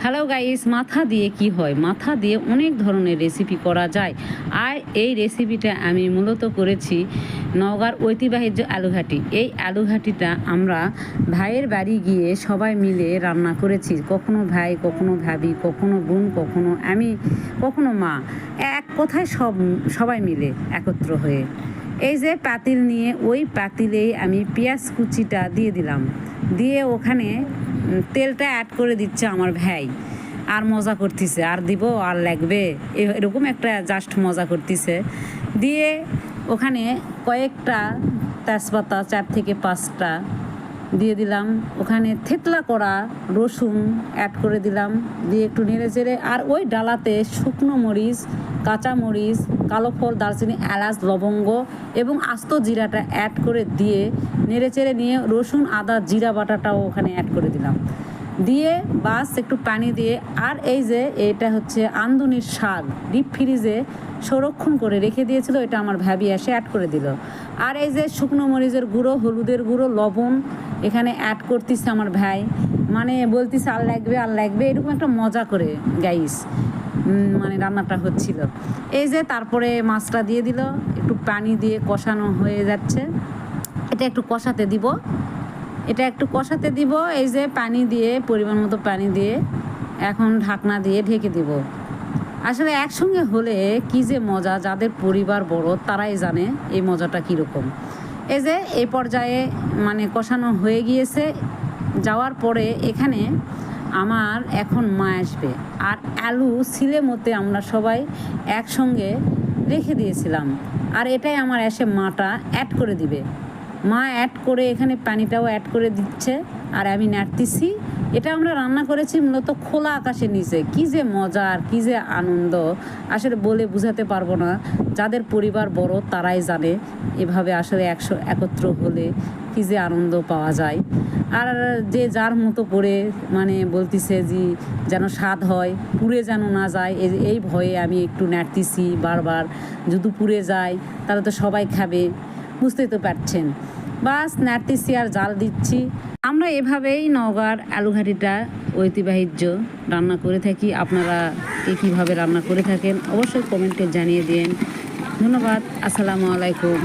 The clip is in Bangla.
হ্যালো গাইস, মাথা দিয়ে কি হয়? মাথা দিয়ে অনেক ধরনের রেসিপি করা যায়। আর এই রেসিপিটা আমি মূলত করেছি নওগাঁর ঐতিহ্যবাহী আলুঘাটি। এই আলুঘাটিটা আমরা ভাইয়ের বাড়ি গিয়ে সবাই মিলে রান্না করেছি। কখনো ভাই, কখনো ভাবি, কখনো বোন, কখনো আমি, কখনো মা, এক কথায় সবাই মিলে একত্র হয়ে এই যে পাতিল নিয়ে ওই পাতিলেই আমি পেঁয়াজ কুচিটা দিয়ে দিলাম, দিয়ে ওখানে তেলটা অ্যাড করে দিচ্ছে আমার ভাই। আর মজা করতেছে, আর দিব আর লাগবে এরকম একটা জাস্ট মজা করতেছে। দিয়ে ওখানে কয়েকটা তেজপাতা 4 থেকে 5টা দিয়ে দিলাম। ওখানে থেতলা করা রসুন অ্যাড করে দিলাম, দিয়ে একটু নেড়ে চেড়ে আর ওই ডালাতে শুকনো মরিচ, কাঁচা মরিচ, কালো ফল, দারচিনি, এলাচ, লবঙ্গ এবং আস্ত জিরাটা অ্যাড করে দিয়ে নেড়ে চেড়ে নিয়ে রসুন, আদা, জিরা বাটাটাও ওখানে অ্যাড করে দিলাম, দিয়ে বাস একটু পানি দিয়ে। আর এই যে এটা হচ্ছে আমদনির শাক, ডিপ ফ্রিজে সংরক্ষণ করে রেখে দিয়েছিল, এটা আমার ভাবি এসে অ্যাড করে দিল। আর এই যে শুকনো মরিচের গুঁড়ো, হলুদের গুঁড়ো, লবণ এখানে অ্যাড করতেছে আমার ভাই, মানে বলতেছে আর লাগবে আর লাগবে, এরকম একটা মজা করে গাইস মানে রান্নাটা হচ্ছিল। এই যে তারপরে মাছটা দিয়ে দিল, একটু পানি দিয়ে কষানো হয়ে যাচ্ছে, এটা একটু কষাতে দিব। এই যে পানি দিয়ে পরিমাণ মতো পানি দিয়ে এখন ঢাকনা দিয়ে ঢেকে দিব। আসলে একসঙ্গে হলে কি যে মজা, যাদের পরিবার বড় তারাই জানে এই মজাটা কীরকম। এই যে এই পর্যায়ে মানে কষানো হয়ে গিয়েছে, যাওয়ার পরে এখানে আমার এখন মা আসবে। আর আলু ছিলে মতে আমরা সবাই একসঙ্গে রেখে দিয়েছিলাম, আর এটাই আমার এসে মাটা অ্যাড করে দিবে। মা অ্যাড করে এখানে পানিটাও অ্যাড করে দিচ্ছে আর আমি নাড়তেছি। এটা আমরা রান্না করেছি মূলত খোলা আকাশের নিচে। কী যে মজা আর কী যে আনন্দ, আসলে বলে বোঝাতে পারবো না। যাদের পরিবার বড় তারাই জানে এভাবে আসলে একত্র হলে কী যে আনন্দ পাওয়া যায়। আর যে যার মতো করে মানে বলতেছে যে যেন স্বাদ হয়, পুড়ে যেন না যায়, এই ভয়ে আমি একটু নাড়তেছি বারবার। যদি পুড়ে যায় তাহলে তো সবাই খাবে, বুঝতেই তো পারছেন। বাস নাড়তেছি আর জাল দিচ্ছি। আমরা এভাবেই নওগাঁর আলুঘাটিটা ঐতিহ্য রান্না করে থাকি। আপনারা কীভাবে রান্না করে থাকেন অবশ্যই কমেন্টে জানিয়ে দিন। ধন্যবাদ। আসসালামু আলাইকুম।